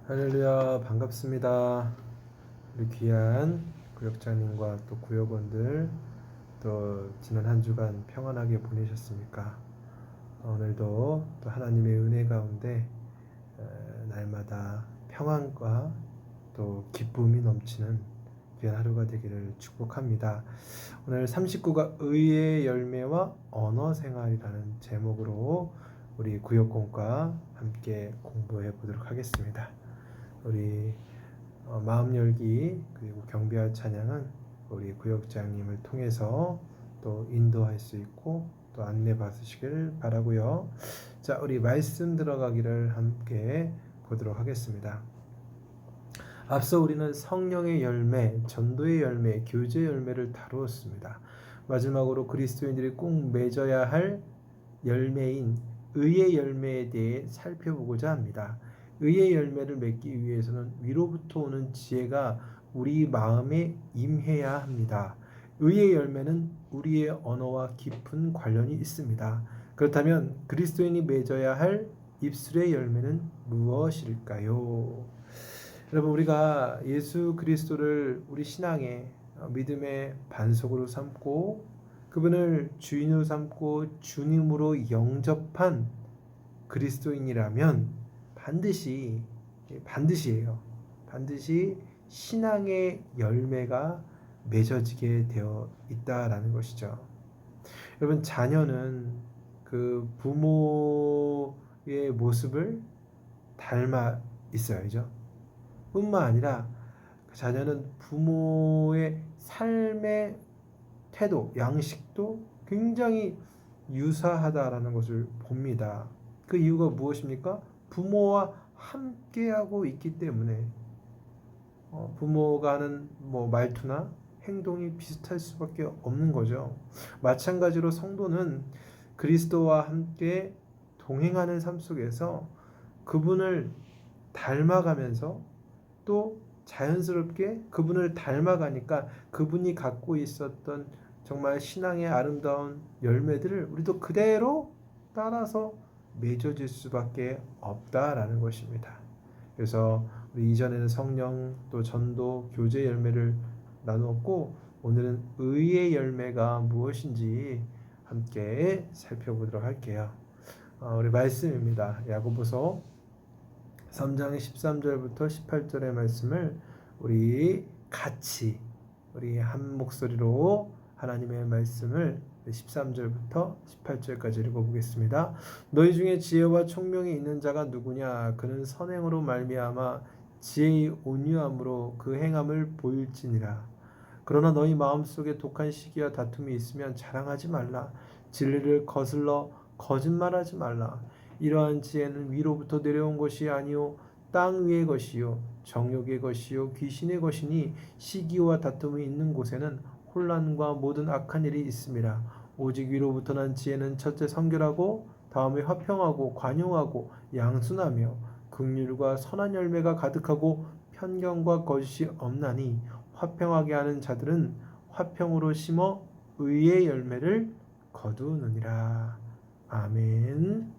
할렐루야, 반갑습니다. 우리 귀한 구역장님과 또 구역원들, 또 지난 한 주간 평안하게 보내셨습니까? 오늘도 또 하나님의 은혜 가운데 날마다 평안과 또 기쁨이 넘치는 귀한 하루가 되기를 축복합니다. 오늘 39가 의의 열매와 언어 생활이라는 제목으로 우리 구역공과 함께 공부해 보도록 하겠습니다. 우리 마음 열기 그리고 경배와 찬양은 우리 구역장님을 통해서 또 인도할 수 있고 또 안내 받으시길 바라고요. 자, 우리 말씀 들어가기를 함께 보도록 하겠습니다. 앞서 우리는 성령의 열매, 전도의 열매, 교제의 열매를 다루었습니다. 마지막으로 그리스도인들이 꼭 맺어야 할 열매인 의의 열매에 대해 살펴보고자 합니다. 의의 열매를 맺기 위해서는 위로부터 오는 지혜가 우리 마음에 임해야 합니다. 의의 열매는 우리의 언어와 깊은 관련이 있습니다. 그렇다면 그리스도인이 맺어야 할 입술의 열매는 무엇일까요? 여러분, 우리가 예수 그리스도를 우리 신앙의 믿음의 반석으로 삼고 그분을 주인으로 삼고 주님으로 영접한 그리스도인이라면 반드시예요. 반드시 신앙의 열매가 맺어지게 되어 있다라는 것이죠. 여러분, 자녀는 그 부모의 모습을 닮아 있어야죠. 뿐만 아니라 자녀는 부모의 삶의 태도, 양식도 굉장히 유사하다라는 것을 봅니다. 그 이유가 무엇입니까? 부모와 함께하고 있기 때문에 부모가 하는 말투나 행동이 비슷할 수밖에 없는 거죠. 마찬가지로 성도는 그리스도와 함께 동행하는 삶 속에서 그분을 닮아가면서 또 자연스럽게 그분을 닮아가니까 그분이 갖고 있었던 정말 신앙의 아름다운 열매들을 우리도 그대로 따라서 맺어질 수밖에 없다라는 것입니다. 그래서 우리 이전에는 성령 또 전도 교제 열매를 나누었고 오늘은 의의 열매가 무엇인지 함께 살펴보도록 할게요. 우리 말씀입니다. 야고보서 3장 13절부터 18절의 말씀을 우리 한 목소리로 하나님의 말씀을 13절부터 18절까지 읽어보겠습니다. 너희 중에 지혜와 총명이 있는 자가 누구냐? 그는 선행으로 말미암아 지혜의 온유함으로 그 행함을 보일지니라. 그러나 너희 마음속에 독한 시기와 다툼이 있으면 자랑하지 말라. 진리를 거슬러 거짓말하지 말라. 이러한 지혜는 위로부터 내려온 것이 아니요 땅 위의 것이요 정욕의 것이요 귀신의 것이니 시기와 다툼이 있는 곳에는 혼란과 모든 악한 일이 있음이라. 오직 위로부터 난 지혜는 첫째 성결하고 다음에 화평하고 관용하고 양순하며 긍휼과 선한 열매가 가득하고 편견과 거짓이 없나니 화평하게 하는 자들은 화평으로 심어 의의 열매를 거두느니라. 아멘.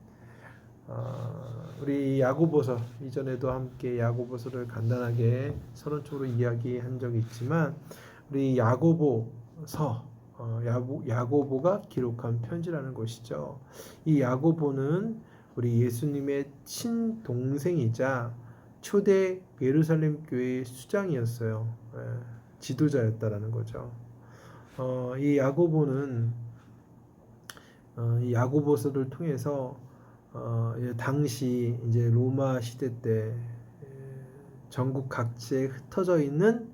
우리 야고보서 이전에도 함께 야고보서를 간단하게 서론적으로 이야기한 적이 있지만 우리 야고보가 기록한 편지라는 것이죠. 이 야고보는 우리 예수님의 친동생이자 초대 예루살렘 교회의 수장이었어요. 지도자였다라는 거죠. 이 야고보는 이 야고보서를 통해서 당시 이제 로마 시대 때 전국 각지에 흩어져 있는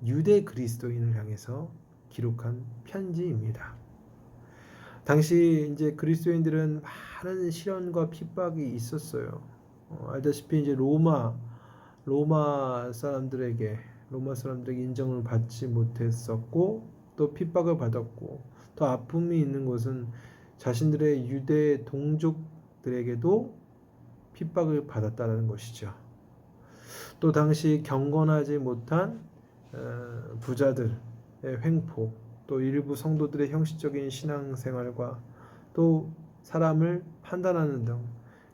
유대 그리스도인을 향해서 기록한 편지입니다. 당시 이제 그리스도인들은 많은 시련과 핍박이 있었어요. 알다시피 이제 로마 사람들에게 인정을 받지 못했었고 또 핍박을 받았고 또 아픔이 있는 것은 자신들의 유대 동족들에게도 핍박을 받았다는 것이죠. 또 당시 경건하지 못한 부자들의 횡포, 또 일부 성도들의 형식적인 신앙생활과 또 사람을 판단하는 등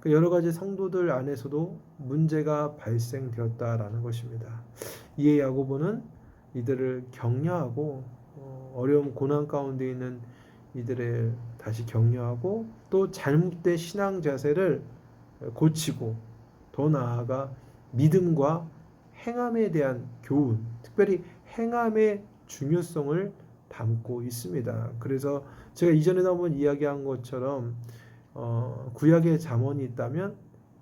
그 여러 가지 성도들 안에서도 문제가 발생되었다라는 것입니다. 이에 야고보는 이들을 격려하고 어려움 고난 가운데 있는 이들을 다시 격려하고 또 잘못된 신앙 자세를 고치고 더 나아가 믿음과 행함에 대한 교훈, 특별히 행함의 중요성을 담고 있습니다. 그래서 제가 이전에도 한번 이야기한 것처럼 구약의 잠언이 있다면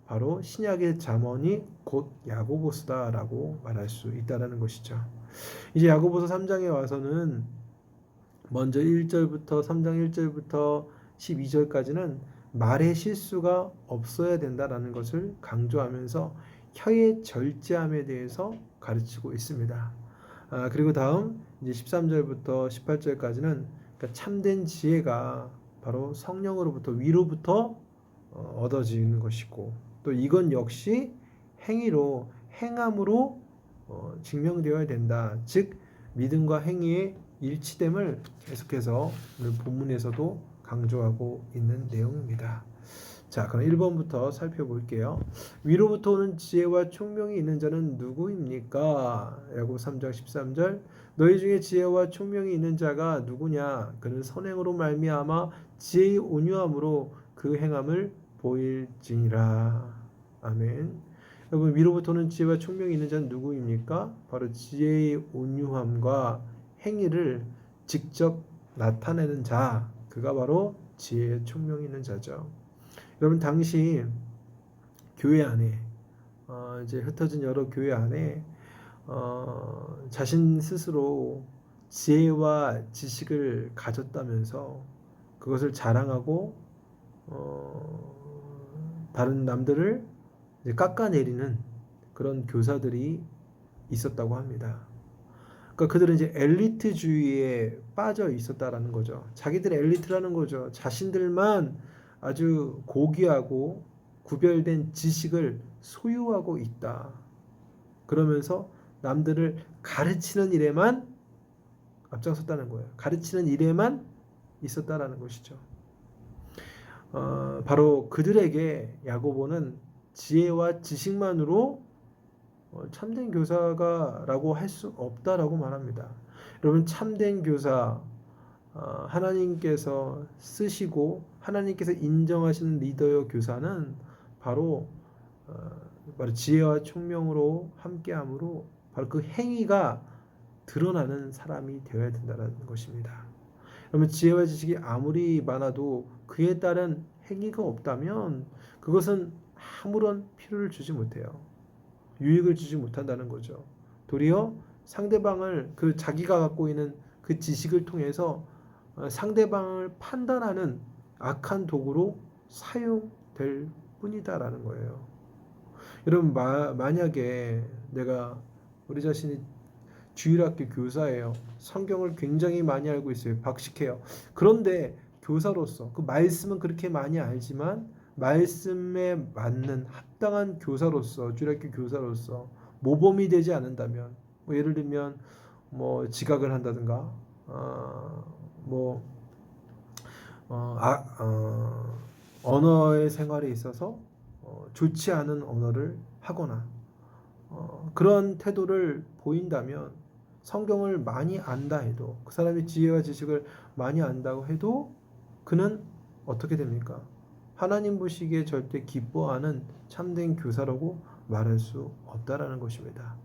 바로 신약의 잠언이 곧 야고보서다라고 말할 수 있다라는 것이죠. 이제 야고보서 3장에 와서는 먼저 1절부터 3장 1절부터 12절까지는 말의 실수가 없어야 된다라는 것을 강조하면서 혀의 절제함에 대해서 가르치고 있습니다. 그리고 다음 이제 13절부터 18절까지는 그러니까 참된 지혜가 바로 성령으로부터 위로부터 얻어지는 것이고 또 이건 역시 행위로 행함으로 증명되어야 된다. 즉 믿음과 행위의 일치됨을 계속해서 오늘 본문에서도 강조하고 있는 내용입니다. 자, 그럼 1번부터 살펴볼게요. 위로부터 오는 지혜와 총명이 있는 자는 누구입니까? 야고보 3장 13절 너희 중에 지혜와 총명이 있는 자가 누구냐? 그는 선행으로 말미암아 지혜의 온유함으로 그 행함을 보일지니라. 아멘. 여러분 위로부터 오는 지혜와 총명이 있는 자는 누구입니까? 바로 지혜의 온유함과 행위를 직접 나타내는 자, 그가 바로 지혜의 총명이 있는 자죠. 여러분 당시 교회 안에 이제 흩어진 여러 교회 안에 자신 스스로 지혜와 지식을 가졌다면서 그것을 자랑하고 다른 남들을 이제 깎아내리는 그런 교사들이 있었다고 합니다. 그러니까 그들은 이제 엘리트주의에 빠져 있었다라는 거죠. 자기들의 엘리트라는 거죠. 자신들만 아주 고귀하고 구별된 지식을 소유하고 있다. 그러면서 남들을 가르치는 일에만 앞장섰다는 거예요. 가르치는 일에만 있었다라는 것이죠. 바로 그들에게 야고보는 지혜와 지식만으로 참된 교사가라고 할 수 없다라고 말합니다. 여러분 참된 교사 하나님께서 쓰시고 하나님께서 인정하시는 리더여 교사는 바로 지혜와 총명으로 함께함으로 바로 그 행위가 드러나는 사람이 되어야 된다는 것입니다. 그러면 지혜와 지식이 아무리 많아도 그에 따른 행위가 없다면 그것은 아무런 필요를 주지 못해요. 유익을 주지 못한다는 거죠. 도리어 상대방을 그 자기가 갖고 있는 그 지식을 통해서 상대방을 판단하는 악한 도구로 사용될 뿐이다라는 거예요. 여러분 만약에 내가 우리 자신이 주일학교 교사예요. 성경을 굉장히 많이 알고 있어요. 박식해요. 그런데 교사로서 그 말씀은 그렇게 많이 알지만 말씀에 맞는 합당한 교사로서 주일학교 교사로서 모범이 되지 않는다면 예를 들면 지각을 한다든가 언어의 생활에 있어서 좋지 않은 언어를 하거나 그런 태도를 보인다면 성경을 많이 안다 해도 그 사람이 지혜와 지식을 많이 안다고 해도 그는 어떻게 됩니까? 하나님 보시기에 절대 기뻐하는 참된 교사라고 말할 수 없다라는 것입니다.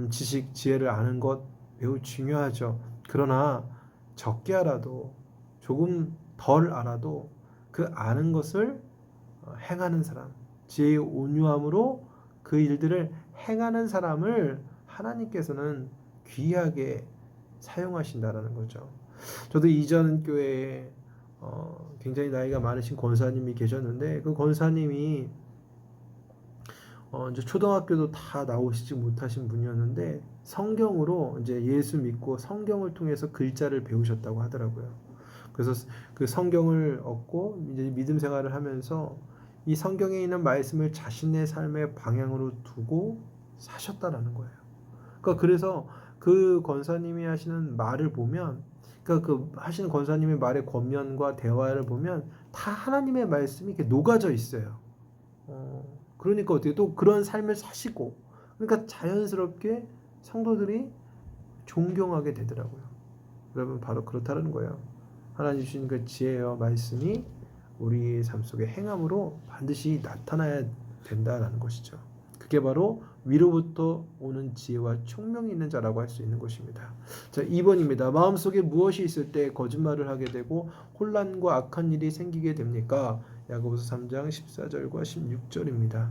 지식, 지혜를 아는 것 매우 중요하죠. 그러나 적게 알아도 조금 덜 알아도 그 아는 것을 행하는 사람, 지혜의 온유함으로 그 일들을 행하는 사람을 하나님께서는 귀하게 사용하신다라는 거죠. 저도 이전 교회에 굉장히 나이가 많으신 권사님이 계셨는데 그 권사님이 이제 초등학교도 다 나오시지 못하신 분이었는데 성경으로 이제 예수 믿고 성경을 통해서 글자를 배우셨다고 하더라고요. 그래서 그 성경을 얻고 이제 믿음 생활을 하면서 이 성경에 있는 말씀을 자신의 삶의 방향으로 두고 사셨다라는 거예요. 그러니까 그래서 그 권사님이 하시는 말을 보면 그러니까 그 하시는 권사님의 말의 권면과 대화를 보면 다 하나님의 말씀이 이렇게 녹아져 있어요. 그러니까 어떻게 또 그런 삶을 사시고, 그러니까 자연스럽게 성도들이 존경하게 되더라고요. 여러분, 바로 그렇다는 거예요. 하나님 주신 그 지혜와 말씀이 우리 삶 속의 행함으로 반드시 나타나야 된다라는 것이죠. 그게 바로 위로부터 오는 지혜와 총명이 있는 자라고 할 수 있는 것입니다. 자, 2번입니다. 마음속에 무엇이 있을 때 거짓말을 하게 되고 혼란과 악한 일이 생기게 됩니까? 야고보서 3장 14절과 16절입니다.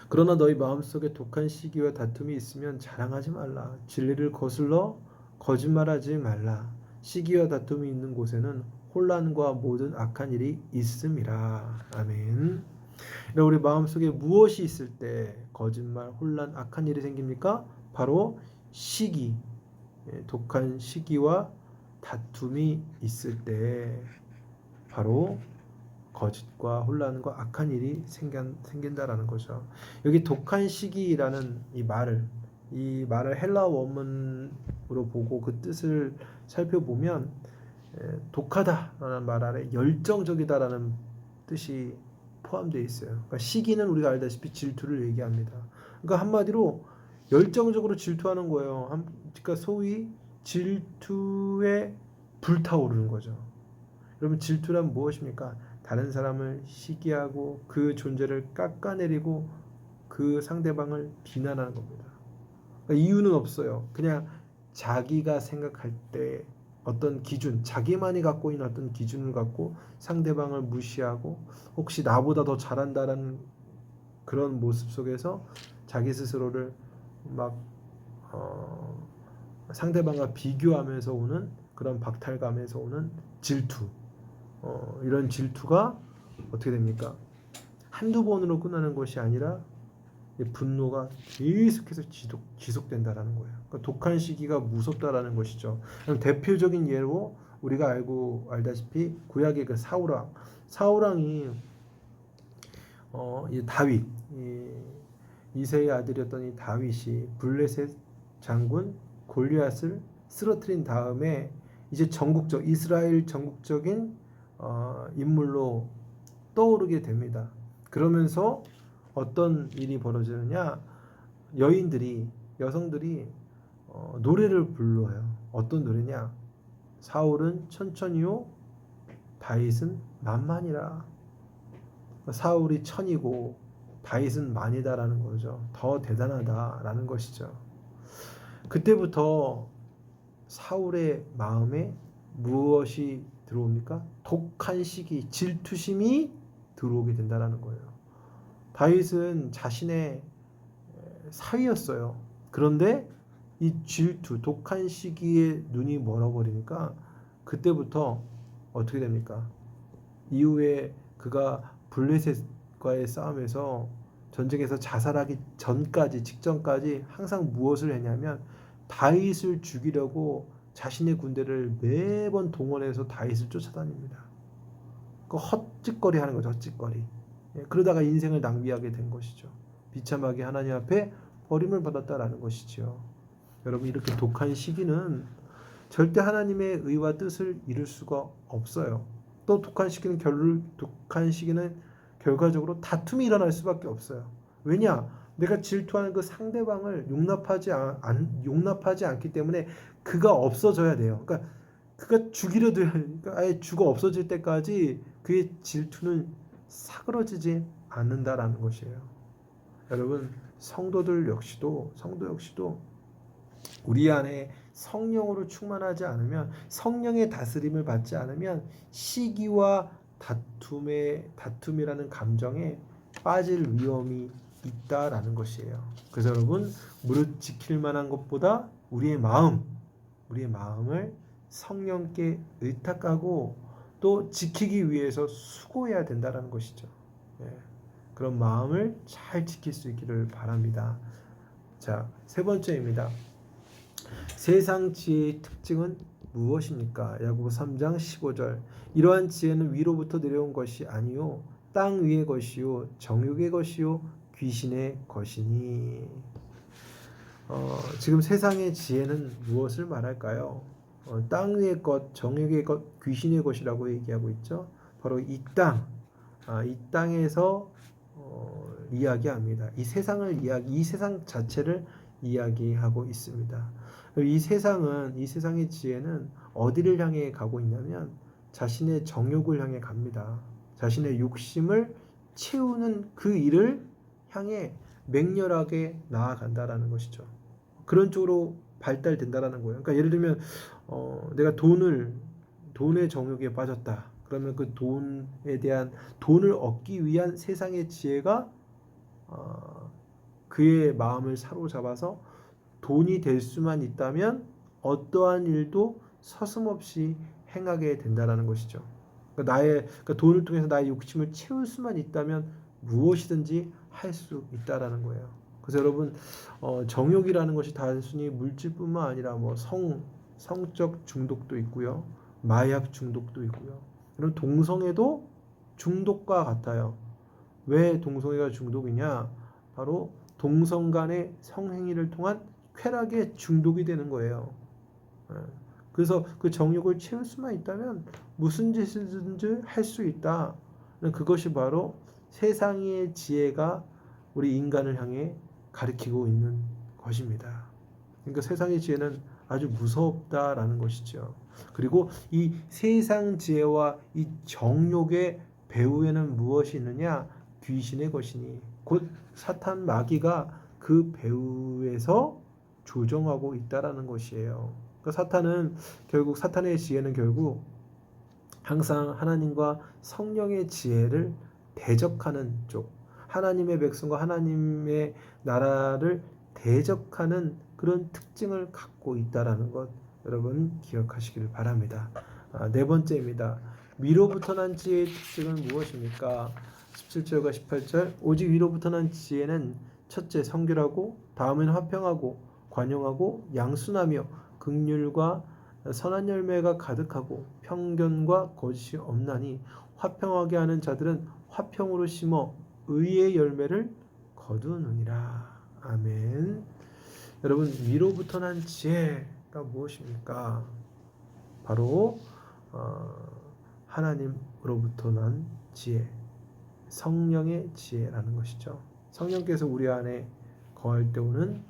그러나 너희 마음속에 독한 시기와 다툼이 있으면 자랑하지 말라. 진리를 거슬러 거짓말하지 말라. 시기와 다툼이 있는 곳에는 혼란과 모든 악한 일이 있음이라. 아멘. 우리 마음속에 무엇이 있을 때 거짓말, 혼란, 악한 일이 생깁니까? 바로 시기, 독한 시기와 다툼이 있을 때 바로 거짓과 혼란과 악한 일이 생긴다라는 거죠. 여기 독한 시기라는 이 말을 헬라어 원문으로 보고 그 뜻을 살펴보면 독하다라는 말 아래 열정적이다라는 뜻이 포함되어 있어요. 그러니까 시기는 우리가 알다시피 질투를 얘기합니다. 그러니까 한마디로 열정적으로 질투하는 거예요. 그러니까 소위 질투에 불타오르는 거죠. 여러분, 질투란 무엇입니까? 다른 사람을 시기하고 그 존재를 깎아내리고 그 상대방을 비난하는 겁니다. 그러니까 이유는 없어요. 그냥 자기가 생각할 때 어떤 기준, 자기만이 갖고 있는 어떤 기준을 갖고 상대방을 무시하고 혹시 나보다 더 잘한다라는 그런 모습 속에서 자기 스스로를 막 상대방과 비교하면서 오는 그런 박탈감에서 오는 질투. 이런 질투가 어떻게 됩니까? 한두 번으로 끝나는 것이 아니라 분노가 계속해서 지속된다라는 거예요. 그러니까 독한 시기가 무섭다라는 것이죠. 대표적인 예로 우리가 알다시피 구약의 그 사울왕이 이 다윗, 이새의 아들이었던 이 다윗이 블레셋 장군 골리앗을 쓰러뜨린 다음에 이제 이스라엘 전국적인 인물로 떠오르게 됩니다. 그러면서 어떤 일이 벌어지느냐? 여성들이 노래를 불러요. 어떤 노래냐? 사울은 천천히요, 다윗은 만만이라. 사울이 천이고 다윗은 만이다라는 거죠. 더 대단하다라는 것이죠. 그때부터 사울의 마음에 무엇이 들어옵니까? 독한 시기, 질투심이 들어오게 된다라는 거예요. 다윗은 자신의 사위였어요. 그런데 이 질투, 독한 시기에 눈이 멀어버리니까 그때부터 어떻게 됩니까? 이후에 그가 블레셋과의 싸움에서 전쟁에서 자살하기 직전까지 항상 무엇을 했냐면 다윗을 죽이려고 자신의 군대를 매번 동원해서 다윗을 쫓아다닙니다. 그 헛짓거리 하는 거죠. 헛짓거리. 그러다가 인생을 낭비하게 된 것이죠. 비참하게 하나님 앞에 버림을 받았다라는 것이죠. 여러분, 이렇게 독한 시기는 절대 하나님의 의와 뜻을 이룰 수가 없어요. 또 독한 시기는 결과적으로 다툼이 일어날 수밖에 없어요. 왜냐? 내가 질투하는 그 상대방을 용납하지 않기 때문에 그가 없어져야 돼요. 그러니까 그가 죽이려도 그러니까 아예 죽어 없어질 때까지 그의 질투는 사그러지지 않는다라는 것이에요. 여러분, 성도 역시도 우리 안에 성령으로 충만하지 않으면, 성령의 다스림을 받지 않으면 시기와 다툼이라는 감정에 빠질 위험이 있다라는 것이에요. 그래서 여러분, 무릇 지킬 만한 것보다 우리의 마음을 성령께 의탁하고 또 지키기 위해서 수고해야 된다라는 것이죠. 그런 마음을 잘 지킬 수 있기를 바랍니다. 자, 세 번째입니다. 세상 지혜의 특징은 무엇입니까? 야고보 3장 15절. 이러한 지혜는 위로부터 내려온 것이 아니요 땅 위의 것이요 정욕의 것이요 귀신의 것이니. 지금 세상의 지혜는 무엇을 말할까요? 땅 위의 것, 정욕의 것, 귀신의 것이라고 얘기하고 있죠. 바로 이 땅, 이 땅에서 이야기합니다. 이 세상 자체를 이야기하고 있습니다. 이 세상의 지혜는 어디를 향해 가고 있냐면 자신의 정욕을 향해 갑니다. 자신의 욕심을 채우는 그 일을 향해 맹렬하게 나아간다라는 것이죠. 그런 쪽으로 발달된다라는 거예요. 그러니까 예를 들면 내가 돈의 정욕에 빠졌다. 그러면 그 돈을 얻기 위한 세상의 지혜가 그의 마음을 사로잡아서 돈이 될 수만 있다면 어떠한 일도 서슴없이 행하게 된다라는 것이죠. 그러니까 돈을 통해서 나의 욕심을 채울 수만 있다면 무엇이든지 할 수 있다라는 거예요. 그래서 여러분 정욕이라는 것이 단순히 물질뿐만 아니라 뭐 성적 중독도 있고요, 마약 중독도 있고요. 그럼 동성애도 중독과 같아요. 왜 동성애가 중독이냐? 바로 동성 간의 성행위를 통한 쾌락에 중독이 되는 거예요. 그래서 그 정욕을 채울 수만 있다면 무슨 짓이든지 할 수 있다. 그것이 바로 세상의 지혜가 우리 인간을 향해 가리키고 있는 것입니다. 그러니까 세상의 지혜는 아주 무섭다라는 것이죠. 그리고 이 세상 지혜와 이 정욕의 배후에는 무엇이 있느냐? 귀신의 것이니 곧 사탄 마귀가 그 배후에서 조정하고 있다라는 것이에요. 그러니까 사탄의 지혜는 결국 항상 하나님과 성령의 지혜를 대적하는 쪽, 하나님의 백성과 하나님의 나라를 대적하는 그런 특징을 갖고 있다라는 것 여러분 기억하시길 바랍니다. 네 번째입니다. 위로부터 난 지혜의 특징은 무엇입니까? 17절과 18절 오직 위로부터 난 지혜는 첫째 성결하고 다음에는 화평하고 관용하고 양순하며 긍휼과 선한 열매가 가득하고 편견과 거짓이 없나니 화평하게 하는 자들은 화평으로 심어 의의 열매를 거두느니라. 아멘. 여러분 위로부터 난 지혜가 무엇입니까? 바로 하나님으로부터 난 지혜, 성령의 지혜라는 것이죠. 성령께서 우리 안에 거할 때 오는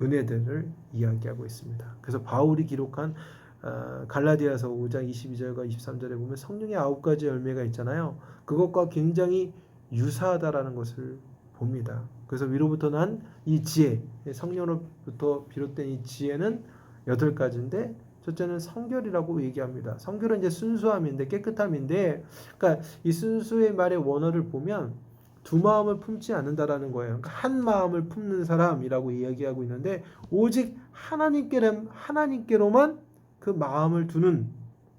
은혜들을 이야기하고 있습니다. 그래서 바울이 기록한 갈라디아서 5장 22절과 23절에 보면 성령의 9가지 열매가 있잖아요. 그것과 굉장히 유사하다라는 것을 봅니다. 그래서 위로부터 난 이 지혜, 성령으로부터 비롯된 이 지혜는 8가지인데 첫째는 성결이라고 얘기합니다. 성결은 이제 순수함인데 깨끗함인데, 그러니까 이 순수의 말의 원어를 보면 두 마음을 품지 않는다라는 거예요. 그러니까 한 마음을 품는 사람이라고 이야기하고 있는데 오직 하나님께로만 그 마음을 두는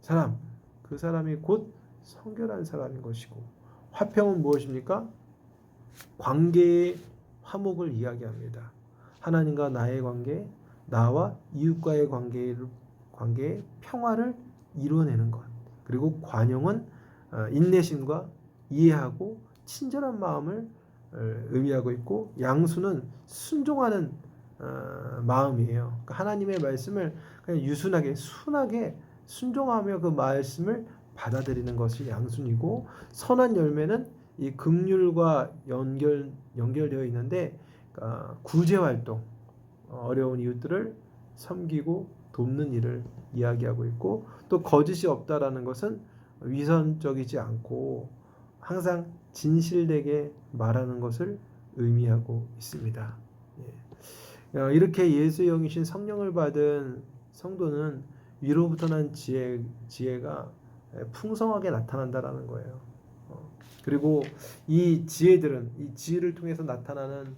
사람, 그 사람이 곧 성결한 사람인 것이고, 화평은 무엇입니까? 관계의 화목을 이야기합니다. 하나님과 나의 관계, 나와 이웃과의 관계의 평화를 이루어내는 것. 그리고 관용은 인내심과 이해하고 친절한 마음을 의미하고 있고, 양수는 순종하는 마음이에요. 그러니까 하나님의 말씀을 그냥 유순하게 순하게 순종하며 그 말씀을 받아들이는 것이 양순이고, 선한 열매는 이 긍휼과 연결되어 있는데 구제 활동, 어려운 이웃들을 섬기고 돕는 일을 이야기하고 있고, 또 거짓이 없다라는 것은 위선적이지 않고 항상 진실되게 말하는 것을 의미하고 있습니다. 이렇게 예수의 영이신 성령을 받은 성도는 위로부터 난 지혜가 풍성하게 나타난다라는 거예요. 그리고 이 지혜를 통해서 나타나는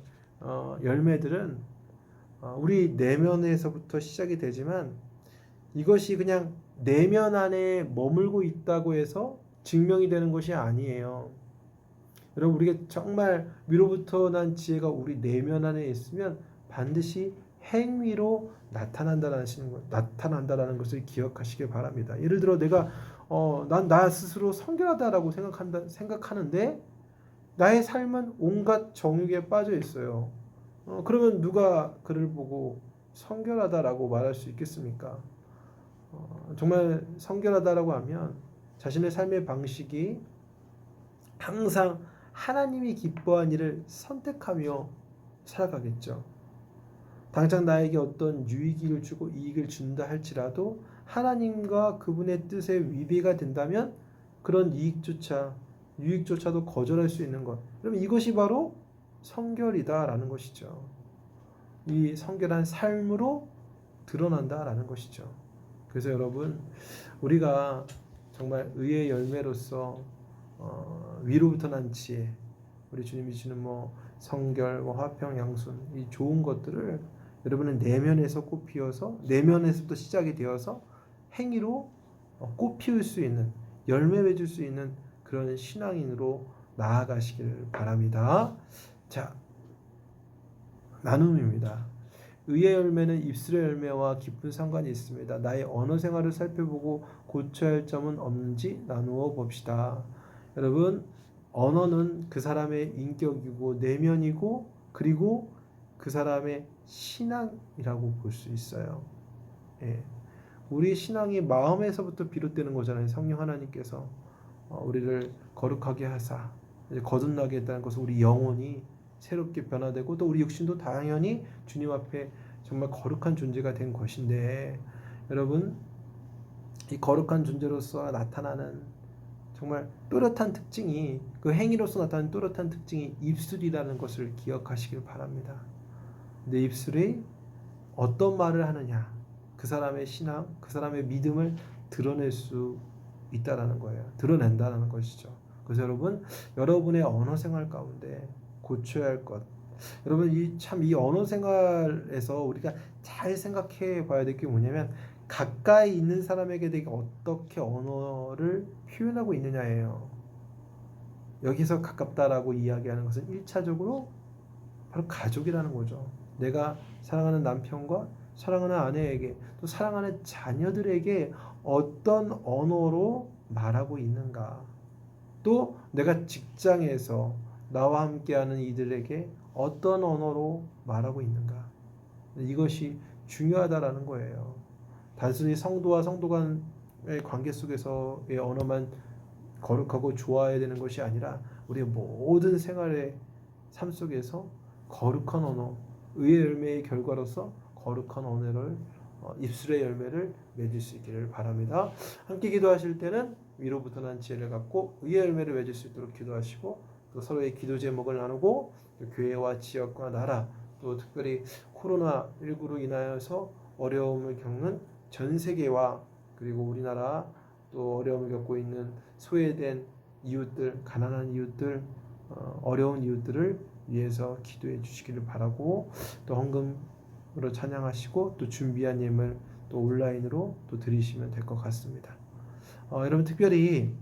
열매들은 우리 내면에서부터 시작이 되지만 이것이 그냥 내면 안에 머물고 있다고 해서 증명이 되는 것이 아니에요. 여러분, 우리가 정말 위로부터 난 지혜가 우리 내면 안에 있으면 반드시 행위로 나타난다라는 것을 기억하시길 바랍니다. 예를 들어 내가 난 나 스스로 성결하다라고 생각하는데 나의 삶은 온갖 정욕에 빠져 있어요. 그러면 누가 그를 보고 성결하다라고 말할 수 있겠습니까? 정말 성결하다라고 하면 자신의 삶의 방식이 항상 하나님이 기뻐한 일을 선택하며 살아가겠죠. 당장 나에게 어떤 유익을 주고 이익을 준다 할지라도 하나님과 그분의 뜻에 위배가 된다면 그런 유익조차도 거절할 수 있는 것. 그러면 이것이 바로 성결이다라는 것이죠. 이 성결한 삶으로 드러난다라는 것이죠. 그래서 여러분, 우리가 정말 의의 열매로서 위로부터 난 지혜, 우리 주님이 주는 성결, 화평, 양순, 이 좋은 것들을 여러분은 내면에서 꽃 피워서, 내면에서부터 시작이 되어서 행위로 꽃 피울 수 있는, 열매 맺을 수 있는 그런 신앙인으로 나아가시길 바랍니다. 자, 나눔입니다. 의의 열매는 입술의 열매와 깊은 상관이 있습니다. 나의 언어 생활을 살펴보고 고쳐야 할 점은 없는지 나누어 봅시다. 여러분, 언어는 그 사람의 인격이고 내면이고 그리고 그 사람의 신앙이라고 볼 수 있어요. 예. 우리 신앙이 마음에서부터 비롯되는 거잖아요. 성령 하나님께서 우리를 거룩하게 하사 거듭나게 했다는 것은 우리 영혼이 새롭게 변화되고 또 우리 육신도 당연히 주님 앞에 정말 거룩한 존재가 된 것인데, 여러분, 이 거룩한 존재로서 나타나는 정말 뚜렷한 특징이, 그 행위로서 나타나는 뚜렷한 특징이 입술이라는 것을 기억하시길 바랍니다. 내 입술이 어떤 말을 하느냐, 그 사람의 신앙, 그 사람의 믿음을 드러낼 수 있다라는 거예요. 드러낸다는 것이죠. 그래서 여러분, 여러분의 언어 생활 가운데 고쳐야 할 것, 여러분, 이 언어 생활에서 우리가 잘 생각해 봐야 될 게 뭐냐면, 가까이 있는 사람에게 내가 어떻게 언어를 표현하고 있느냐예요. 여기서 가깝다라고 이야기하는 것은 1차적으로 바로 가족이라는 거죠. 내가 사랑하는 남편과 사랑하는 아내에게, 또 사랑하는 자녀들에게 어떤 언어로 말하고 있는가. 또 내가 직장에서 나와 함께하는 이들에게 어떤 언어로 말하고 있는가. 이것이 중요하다라는 거예요. 단순히 성도와 성도 간의 관계 속에서의 언어만 거룩하고 좋아야 되는 것이 아니라 우리의 모든 생활의 삶 속에서 거룩한 언어, 의의 열매의 결과로서 거룩한 언어를, 입술의 열매를 맺을 수 있기를 바랍니다. 함께 기도하실 때는 위로부터 난 지혜를 갖고 의의 열매를 맺을 수 있도록 기도하시고, 또 서로의 기도 제목을 나누고, 교회와 지역과 나라, 또 특별히 코로나19로 인하여서 어려움을 겪는 전 세계와 그리고 우리나라, 또 어려움을 겪고 있는 소외된 이웃들, 가난한 이웃들, 어려운 이웃들을 위해서 기도해 주시기를 바라고, 또 헌금으로 찬양하시고 또 준비한 예물 또 온라인으로 또 드리시면 될 것 같습니다. 여러분, 특별히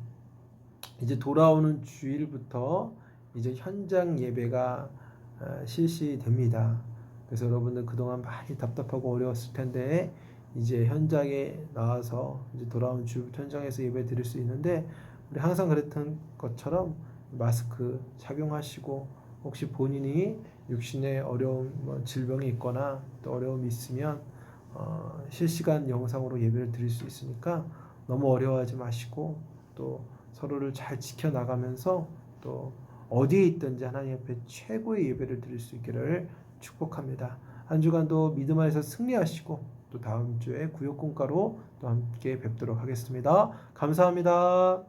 이제 돌아오는 주일부터 이제 현장 예배가 실시됩니다. 그래서 여러분들 그동안 많이 답답하고 어려웠을 텐데 이제 현장에 나와서 이제 돌아오는 주일부터 현장에서 예배 드릴 수 있는데, 우리 항상 그랬던 것처럼 마스크 착용하시고, 혹시 본인이 육신에 어려움, 질병이 있거나 또 어려움이 있으면 실시간 영상으로 예배를 드릴 수 있으니까 너무 어려워하지 마시고, 또 서로를 잘 지켜나가면서 또 어디에 있든지 하나님 앞에 최고의 예배를 드릴 수 있기를 축복합니다. 한 주간도 믿음 안에서 승리하시고, 또 다음 주에 구역공가로 또 함께 뵙도록 하겠습니다. 감사합니다.